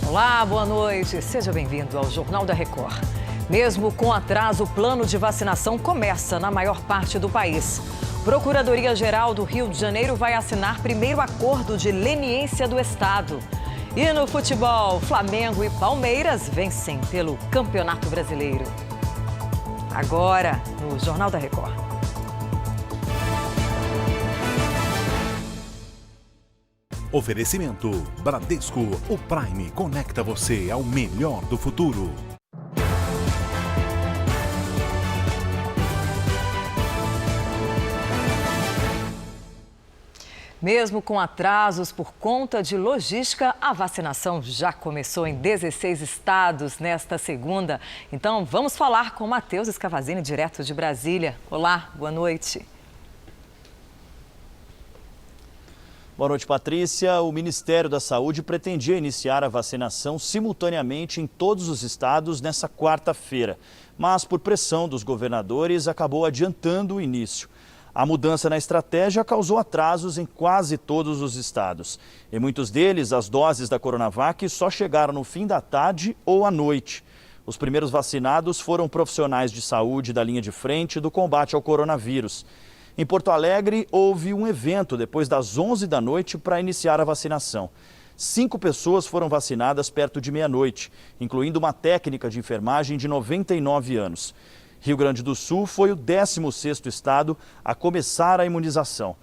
Olá, boa noite. Seja bem-vindo ao Jornal da Record. Mesmo com atraso, o plano de vacinação começa na maior parte do país. Procuradoria-Geral do Rio de Janeiro vai assinar primeiro acordo de leniência do Estado. E no futebol, Flamengo e Palmeiras vencem pelo Campeonato Brasileiro. Agora, no Jornal da Record. Oferecimento Bradesco, o Prime conecta você ao melhor do futuro. Mesmo com atrasos por conta de logística, a vacinação já começou em 16 estados nesta segunda. Então, vamos falar com Matheus Scavazini, direto de Brasília. Olá, boa noite. Boa noite, Patrícia. O Ministério da Saúde pretendia iniciar a vacinação simultaneamente em todos os estados nessa quarta-feira, mas por pressão dos governadores acabou adiantando o início. A mudança na estratégia causou atrasos em quase todos os estados. Em muitos deles, as doses da Coronavac só chegaram no fim da tarde ou à noite. Os primeiros vacinados foram profissionais de saúde da linha de frente do combate ao coronavírus. Em Porto Alegre, houve um evento depois das 11 da noite para iniciar a vacinação. 5 pessoas foram vacinadas perto de meia-noite, incluindo uma técnica de enfermagem de 99 anos. Rio Grande do Sul foi o 16º estado a começar a imunização.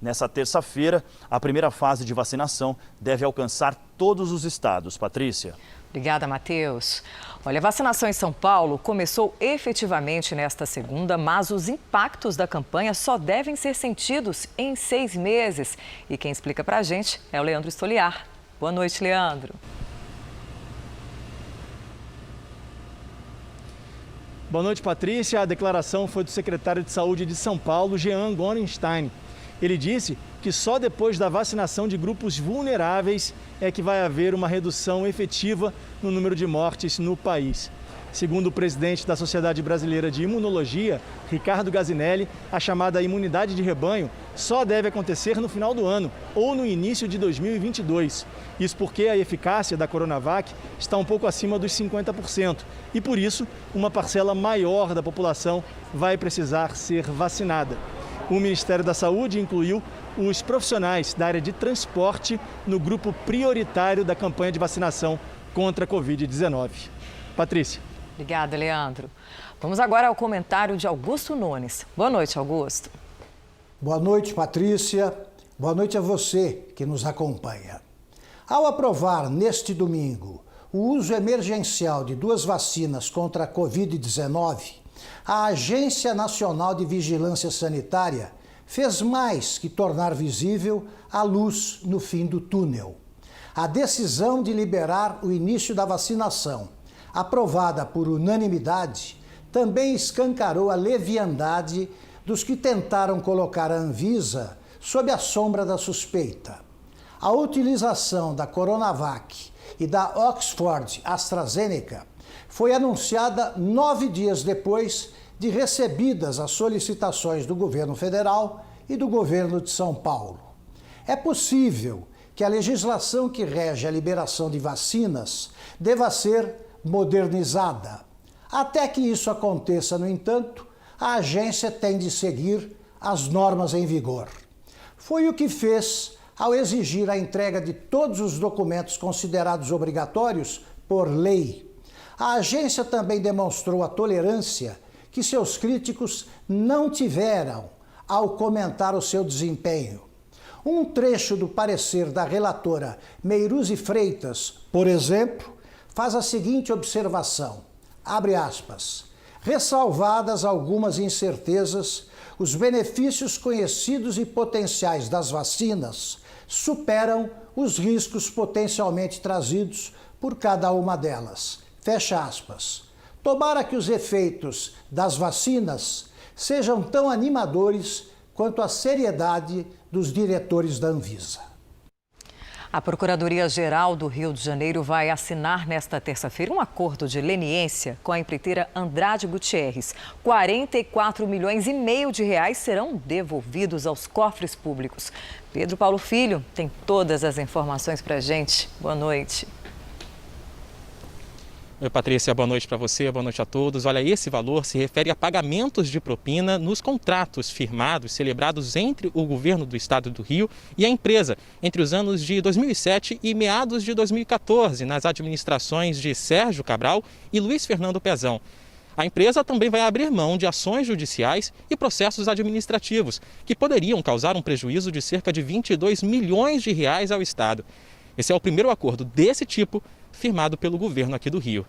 Nessa terça-feira, a primeira fase de vacinação deve alcançar todos os estados. Patrícia. Obrigada, Matheus. Olha, a vacinação em São Paulo começou efetivamente nesta segunda, mas os impactos da campanha só devem ser sentidos em 6 meses. E quem explica pra gente é o Leandro Stoliar. Boa noite, Leandro. Boa noite, Patrícia. A declaração foi do secretário de Saúde de São Paulo, Jean Gorenstein. Ele disse que só depois da vacinação de grupos vulneráveis é que vai haver uma redução efetiva no número de mortes no país. Segundo o presidente da Sociedade Brasileira de Imunologia, Ricardo Gazinelli, a chamada imunidade de rebanho só deve acontecer no final do ano ou no início de 2022. Isso porque a eficácia da Coronavac está um pouco acima dos 50% e, por isso, uma parcela maior da população vai precisar ser vacinada. O Ministério da Saúde incluiu os profissionais da área de transporte no grupo prioritário da campanha de vacinação contra a Covid-19. Patrícia. Obrigada, Leandro. Vamos agora ao comentário de Augusto Nunes. Boa noite, Augusto. Boa noite, Patrícia. Boa noite a você que nos acompanha. Ao aprovar neste domingo o uso emergencial de 2 vacinas contra a Covid-19, a Agência Nacional de Vigilância Sanitária fez mais que tornar visível a luz no fim do túnel. A decisão de liberar o início da vacinação, aprovada por unanimidade, também escancarou a leviandade dos que tentaram colocar a Anvisa sob a sombra da suspeita. A utilização da Coronavac e da Oxford AstraZeneca foi anunciada 9 dias depois de recebidas as solicitações do governo federal e do governo de São Paulo. É possível que a legislação que rege a liberação de vacinas deva ser modernizada. Até que isso aconteça, no entanto, a agência tem de seguir as normas em vigor. Foi o que fez ao exigir a entrega de todos os documentos considerados obrigatórios por lei. A agência também demonstrou a tolerância que seus críticos não tiveram ao comentar o seu desempenho. Um trecho do parecer da relatora Meiruzi Freitas, por exemplo, faz a seguinte observação, abre aspas, ressalvadas algumas incertezas, os benefícios conhecidos e potenciais das vacinas superam os riscos potencialmente trazidos por cada uma delas. Fecha aspas. Tomara que os efeitos das vacinas sejam tão animadores quanto a seriedade dos diretores da Anvisa. A Procuradoria-Geral do Rio de Janeiro vai assinar nesta terça-feira um acordo de leniência com a empreiteira Andrade Gutierrez. 44 milhões e meio de reais serão devolvidos aos cofres públicos. Pedro Paulo Filho tem todas as informações para a gente. Boa noite. Oi, Patrícia, boa noite para você, boa noite a todos. Olha, esse valor se refere a pagamentos de propina nos contratos firmados, celebrados entre o governo do estado do Rio e a empresa entre os anos de 2007 e meados de 2014, nas administrações de Sérgio Cabral e Luiz Fernando Pezão. A empresa também vai abrir mão de ações judiciais e processos administrativos, que poderiam causar um prejuízo de cerca de 22 milhões de reais ao estado. Esse é o primeiro acordo desse tipo firmado pelo governo aqui do Rio.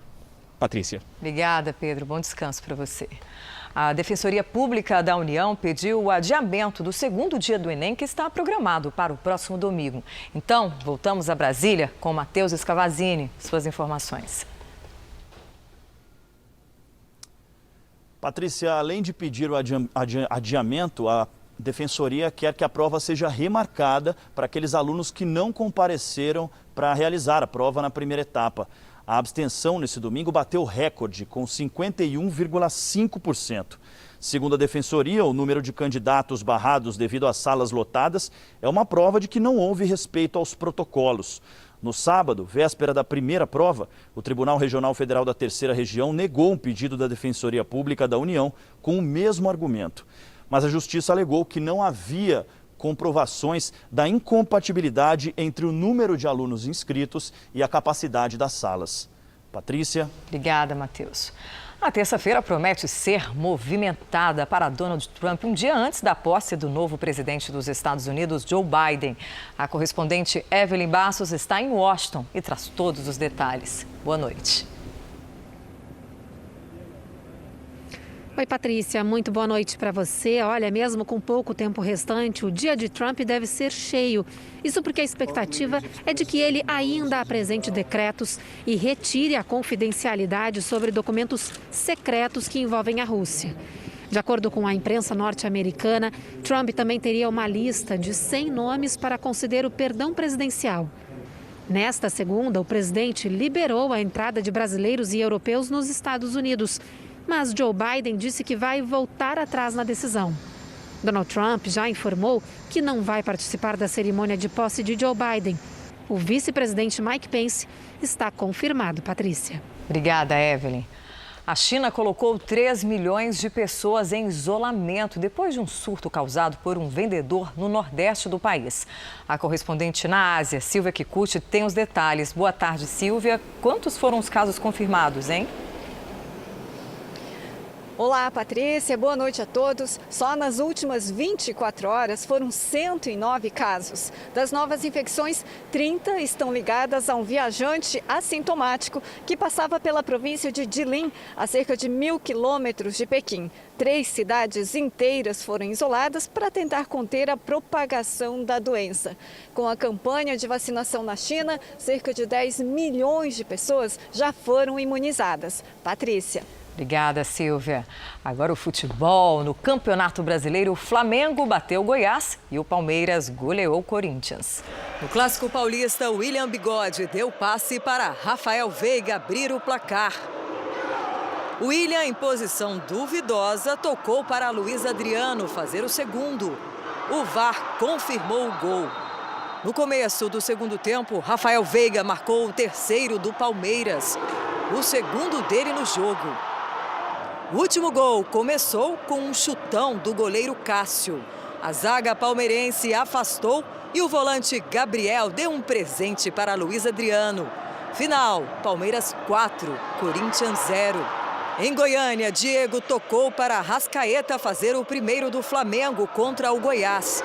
Patrícia. Obrigada, Pedro. Bom descanso para você. A Defensoria Pública da União pediu o adiamento do segundo dia do Enem, que está programado para o próximo domingo. Então, voltamos a Brasília com Matheus Escavazini. Suas informações. Patrícia, além de pedir o adiamento, a Defensoria quer que a prova seja remarcada para aqueles alunos que não compareceram para realizar a prova na primeira etapa. A abstenção nesse domingo bateu recorde, com 51,5%. Segundo a Defensoria, o número de candidatos barrados devido às salas lotadas é uma prova de que não houve respeito aos protocolos. No sábado, véspera da primeira prova, o Tribunal Regional Federal da Terceira Região negou um pedido da Defensoria Pública da União com o mesmo argumento. Mas a Justiça alegou que não havia comprovações da incompatibilidade entre o número de alunos inscritos e a capacidade das salas. Patrícia. Obrigada, Matheus. A terça-feira promete ser movimentada para Donald Trump um dia antes da posse do novo presidente dos Estados Unidos, Joe Biden. A correspondente Evelyn Bastos está em Washington e traz todos os detalhes. Boa noite. Oi, Patrícia, muito boa noite para você. Olha, mesmo com pouco tempo restante, o dia de Trump deve ser cheio. Isso porque a expectativa é de que ele ainda apresente decretos e retire a confidencialidade sobre documentos secretos que envolvem a Rússia. De acordo com a imprensa norte-americana, Trump também teria uma lista de 100 nomes para conceder o perdão presidencial. Nesta segunda, o presidente liberou a entrada de brasileiros e europeus nos Estados Unidos. Mas Joe Biden disse que vai voltar atrás na decisão. Donald Trump já informou que não vai participar da cerimônia de posse de Joe Biden. O vice-presidente Mike Pence está confirmado, Patrícia. Obrigada, Evelyn. A China colocou 3 milhões de pessoas em isolamento depois de um surto causado por um vendedor no nordeste do país. A correspondente na Ásia, Silvia Kikuchi, tem os detalhes. Boa tarde, Silvia. Quantos foram os casos confirmados, hein? Olá, Patrícia. Boa noite a todos. Só nas últimas 24 horas foram 109 casos. Das novas infecções, 30 estão ligadas a um viajante assintomático que passava pela província de Jilin, a cerca de 1.000 quilômetros de Pequim. 3 cidades inteiras foram isoladas para tentar conter a propagação da doença. Com a campanha de vacinação na China, cerca de 10 milhões de pessoas já foram imunizadas. Patrícia. Obrigada, Silvia. Agora o futebol. No Campeonato Brasileiro, o Flamengo bateu o Goiás e o Palmeiras goleou o Corinthians. No Clássico Paulista, o William Bigode deu passe para Rafael Veiga abrir o placar. O William, em posição duvidosa, tocou para Luiz Adriano fazer o segundo. O VAR confirmou o gol. No começo do segundo tempo, Rafael Veiga marcou o terceiro do Palmeiras, o segundo dele no jogo. O último gol começou com um chutão do goleiro Cássio. A zaga palmeirense afastou e o volante Gabriel deu um presente para Luiz Adriano. Final, Palmeiras 4, Corinthians 0. Em Goiânia, Diego tocou para Arrascaeta fazer o primeiro do Flamengo contra o Goiás.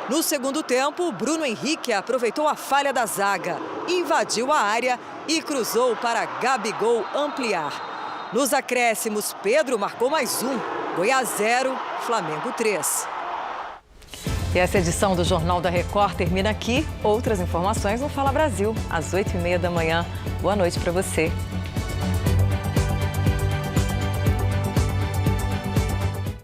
No segundo tempo, Bruno Henrique aproveitou a falha da zaga, invadiu a área e cruzou para Gabigol ampliar. Nos acréscimos, Pedro marcou mais um. Goiás 0, Flamengo 3. E essa edição do Jornal da Record termina aqui. Outras informações no Fala Brasil, às 8h30 da manhã. Boa noite para você.